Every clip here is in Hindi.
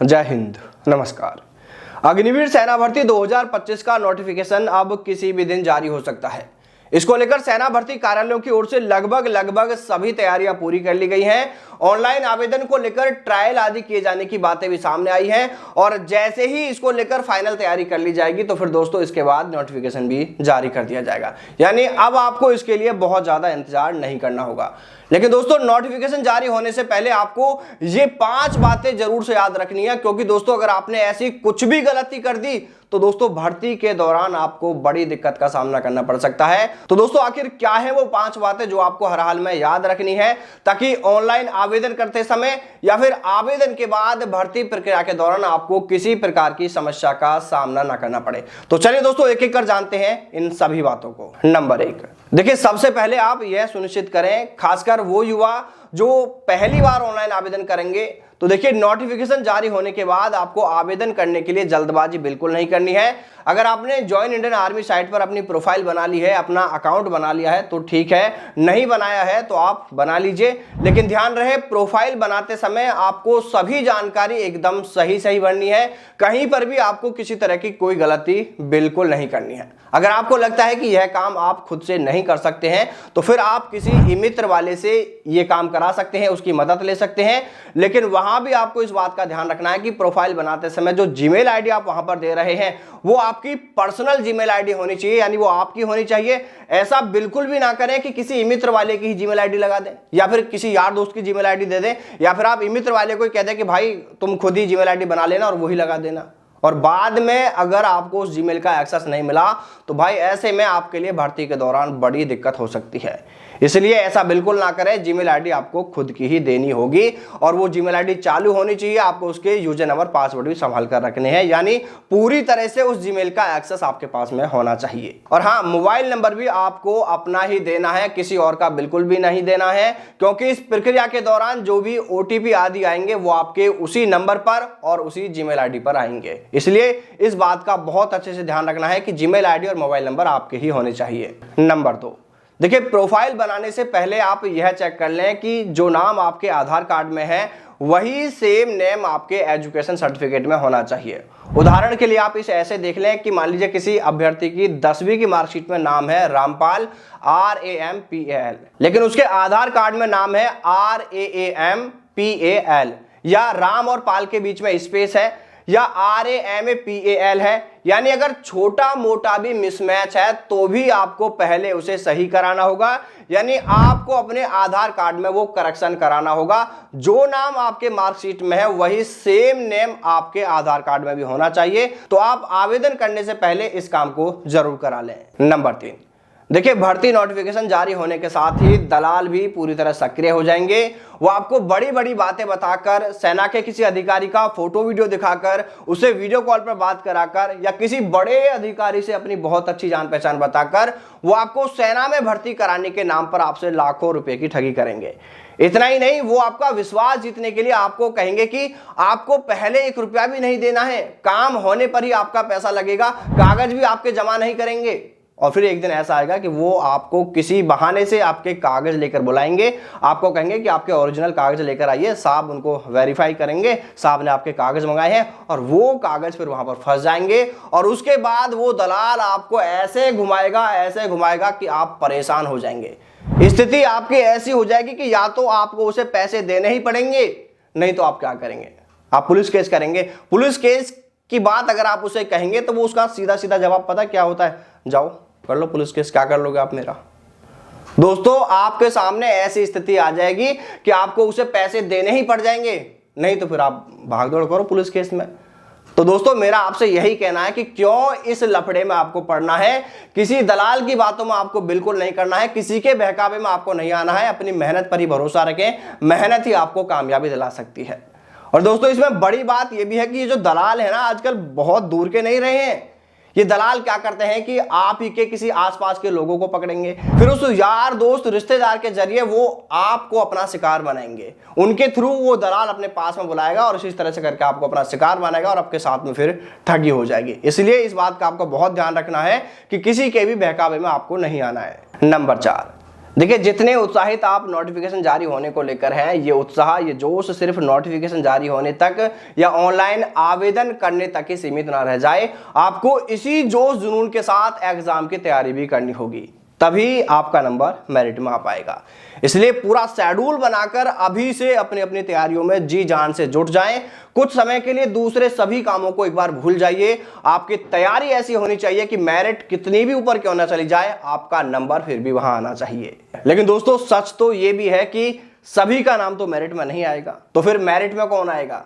जय हिंद, नमस्कार। अग्निवीर सेना भर्ती 2025 का नोटिफिकेशन अब किसी भी दिन जारी हो सकता है। इसको लेकर सेना भर्ती कार्यालयों की ओर से लगभग सभी तैयारियां पूरी कर ली गई हैं। ऑनलाइन आवेदन को लेकर ट्रायल आदि किए जाने की बातें भी सामने आई हैं और जैसे ही इसको लेकर फाइनल तैयारी कर ली जाएगी तो फिर दोस्तों इसके बाद नोटिफिकेशन भी जारी कर दिया जाएगा। यानी अब आपको इसके लिए बहुत ज्यादा इंतजार नहीं करना होगा। लेकिन दोस्तों नोटिफिकेशन जारी होने से पहले आपको ये 5 बातें जरूर से याद रखनी है, क्योंकि दोस्तों अगर आपने ऐसी कुछ भी गलती कर दी तो दोस्तों भर्ती के दौरान आपको बड़ी दिक्कत का सामना करना पड़ सकता है। तो दोस्तों आखिर क्या है वो 5 बातें जो आपको हर हाल में याद रखनी है, ताकि ऑनलाइन आवेदन करते समय या फिर आवेदन के बाद भर्ती प्रक्रिया के दौरान आपको किसी प्रकार की समस्या का सामना ना करना पड़े। तो चलिए दोस्तों एक एक कर जानते हैं इन सभी बातों को। नंबर 1, देखिए सबसे पहले आप यह सुनिश्चित करें, खासकर वो युवा जो पहली बार ऑनलाइन आवेदन करेंगे, तो देखिए नोटिफिकेशन जारी होने के बाद आपको आवेदन करने के लिए जल्दबाजी बिल्कुल नहीं करनी है। अगर आपने ज्वाइन इंडियन आर्मी साइट पर अपनी प्रोफाइल बना ली है, अपना अकाउंट बना लिया है तो ठीक है, नहीं बनाया है तो आप बना लीजिए। लेकिन ध्यान रहे प्रोफाइल बनाते समय आपको सभी जानकारी एकदम सही भरनी है। कहीं पर भी आपको किसी तरह की कोई गलती बिल्कुल नहीं करनी है। अगर आपको लगता है कि यह काम आप खुद से नहीं कर सकते हैं तो फिर आप किसी मित्र वाले से यह काम करा सकते हैं, उसकी मदद ले सकते हैं। लेकिन वहां भी आपको इस बात का ध्यान रखना है कि प्रोफाइल बनाते समय जो जीमेल आईडी आप वहां पर दे रहे हैं वो आपकी पर्सनल जीमेल आईडी होनी चाहिए, यानी वो आपकी होनी चाहिए। ऐसा बिल्कुल भी ना करें कि किसी मित्र वाले की ही जीमेल आईडी लगा दें या फिर किसी यार दोस्त की जीमेल आईडी दे दें, या फिर आप मित्र वाले को कह दें कि भाई तुम खुद ही जीमेल आईडी बना लेना और वही लगा देना, और बाद में अगर आपको उस जीमेल का एक्सेस नहीं मिला तो भाई ऐसे में आपके लिए भर्ती के दौरान बड़ी दिक्कत हो सकती है। इसलिए ऐसा बिल्कुल ना करें। जीमेल आईडी आपको खुद की ही देनी होगी और वो जीमेल आईडी चालू होनी चाहिए। आपको उसके यूजर नंबर पासवर्ड भी संभाल कर रखने हैं, यानी पूरी तरह से उस जीमेल का एक्सेस आपके पास में होना चाहिए। और हाँ, मोबाइल नंबर भी आपको अपना ही देना है, किसी और का बिल्कुल भी नहीं देना है, क्योंकि इस प्रक्रिया के दौरान जो भी OTP आदि आएंगे वो आपके उसी नंबर पर और उसी जीमेल आईडी पर आएंगे। इसलिए इस बात का बहुत अच्छे से ध्यान रखना है कि जीमेल आईडी और मोबाइल नंबर आपके ही होने चाहिए। नंबर 2, देखिए प्रोफाइल बनाने से पहले आप यह चेक कर लें कि जो नाम आपके आधार कार्ड में है वही सेम नेम आपके एजुकेशन सर्टिफिकेट में होना चाहिए। उदाहरण के लिए आप इसे ऐसे देख लें कि मान लीजिए किसी अभ्यर्थी की 10वीं की मार्कशीट में नाम है रामपाल RAMPAL, लेकिन उसके आधार कार्ड में नाम है RAAMPAL, या राम और पाल के बीच में स्पेस है, या RAMAPAL है। यानी अगर छोटा मोटा भी मिसमैच है तो भी आपको पहले उसे सही कराना होगा, यानी आपको अपने आधार कार्ड में वो करेक्शन कराना होगा। जो नाम आपके मार्कशीट में है वही सेम नेम आपके आधार कार्ड में भी होना चाहिए। तो आप आवेदन करने से पहले इस काम को जरूर करा लें। नंबर 3, देखिए भर्ती नोटिफिकेशन जारी होने के साथ ही दलाल भी पूरी तरह सक्रिय हो जाएंगे। वो आपको बड़ी बातें बताकर, सेना के किसी अधिकारी का फोटो वीडियो दिखाकर, उसे वीडियो कॉल पर बात कराकर या किसी बड़े अधिकारी से अपनी बहुत अच्छी जान पहचान बताकर वो आपको सेना में भर्ती कराने के नाम पर आपसे लाखों रुपए की ठगी करेंगे। इतना ही नहीं, वो आपका विश्वास जीतने के लिए आपको कहेंगे कि आपको पहले 1 रुपया भी नहीं देना है, काम होने पर ही आपका पैसा लगेगा, कागज भी आपके जमा नहीं करेंगे। और फिर एक दिन ऐसा आएगा कि वो आपको किसी बहाने से आपके कागज लेकर बुलाएंगे, आपको कहेंगे कि आपके ओरिजिनल कागज लेकर आइए, साहब उनको वेरीफाई करेंगे, साहब ने आपके कागज मंगाए हैं, और वो कागज फिर वहां पर फंस जाएंगे। और उसके बाद वो दलाल आपको ऐसे घुमाएगा कि आप परेशान हो जाएंगे। स्थिति आपकी ऐसी हो जाएगी कि या तो आपको उसे पैसे देने ही पड़ेंगे, नहीं तो आप क्या करेंगे, आप पुलिस केस करेंगे। पुलिस केस की बात अगर आप उसे कहेंगे तो वो उसका सीधा जवाब पता क्या होता है, जाओ कर लो पुलिस केस, क्या कर लोगे आप मेरा। दोस्तों आपके सामने ऐसी स्थिति आ जाएगी कि आपको उसे पैसे देने ही पड़ जाएंगे, नहीं तो फिर आप भाग दौड़ करो पुलिस केस में। तो दोस्तों मेरा आपसे यही कहना है कि क्यों इस लफड़े में आपको पड़ना है। किसी दलाल की बातों में आपको बिल्कुल नहीं करना है, किसी के बहकावे में आपको नहीं आना है। अपनी मेहनत पर ही भरोसा रखें, मेहनत ही आपको कामयाबी दिला सकती है। और दोस्तों इसमें बड़ी बात यह भी है कि ये जो दलाल है ना आजकल बहुत दूर के नहीं रहे हैं। ये दलाल क्या करते हैं कि आप ही के किसी आसपास के लोगों को पकड़ेंगे, फिर उस यार दोस्त रिश्तेदार के जरिए वो आपको अपना शिकार बनाएंगे, उनके थ्रू वो दलाल अपने पास में बुलाएगा और इसी तरह से करके आपको अपना शिकार बनाएगा और आपके साथ में फिर ठगी हो जाएगी। इसलिए इस बात का आपको बहुत ध्यान रखना है कि किसी के भी बहकावे में आपको नहीं आना है। नंबर 4, देखिए, जितने उत्साहित आप नोटिफिकेशन जारी होने को लेकर हैं, ये उत्साह, ये जोश सिर्फ नोटिफिकेशन जारी होने तक या ऑनलाइन आवेदन करने तक ही सीमित ना रह जाए। आपको इसी जोश जुनून के साथ एग्जाम की तैयारी भी करनी होगी, तभी आपका नंबर मेरिट में आ पाएगा। इसलिए पूरा शेड्यूल बनाकर अभी से अपनी अपनी तैयारियों में जी जान से जुट जाएं। कुछ समय के लिए दूसरे सभी कामों को एक बार भूल जाइए। आपकी तैयारी ऐसी होनी चाहिए कि मेरिट कितनी भी ऊपर क्यों ना चली जाए, आपका नंबर फिर भी वहां आना चाहिए। लेकिन दोस्तों, सच तो यह भी है कि सभी का नाम तो मेरिट में नहीं आएगा। तो फिर मेरिट में कौन आएगा?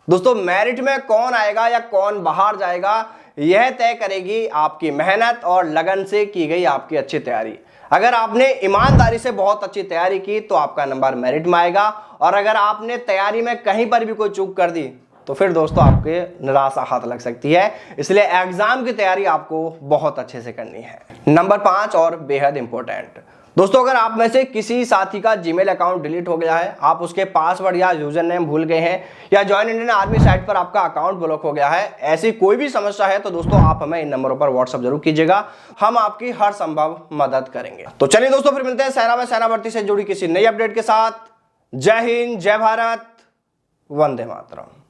दोस्तों, मेरिट में कौन आएगा या कौन बाहर जाएगा, यह तय करेगी आपकी मेहनत और लगन से की गई आपकी अच्छी तैयारी। अगर आपने ईमानदारी से बहुत अच्छी तैयारी की तो आपका नंबर मेरिट में आएगा, और अगर आपने तैयारी में कहीं पर भी कोई चूक कर दी तो फिर दोस्तों आपके निराशा हाथ लग सकती है। इसलिए एग्जाम की तैयारी आपको बहुत अच्छे से करनी है। नंबर 5 और बेहद इंपॉर्टेंट दोस्तों, अगर आप में से किसी साथी का जीमेल अकाउंट डिलीट हो गया है, आप उसके पासवर्ड या यूजर नेम भूल गए हैं, या ज्वाइन इंडियन आर्मी साइट पर आपका अकाउंट ब्लॉक हो गया है, ऐसी कोई भी समस्या है तो दोस्तों आप हमें इन नंबरों पर व्हाट्सएप जरूर कीजिएगा। हम आपकी हर संभव मदद करेंगे। तो चलिए दोस्तों, फिर मिलते हैं सेना में सेना भर्ती से जुड़ी किसी नई अपडेट के साथ। जय हिंद, जय भारत, वंदे मातरम।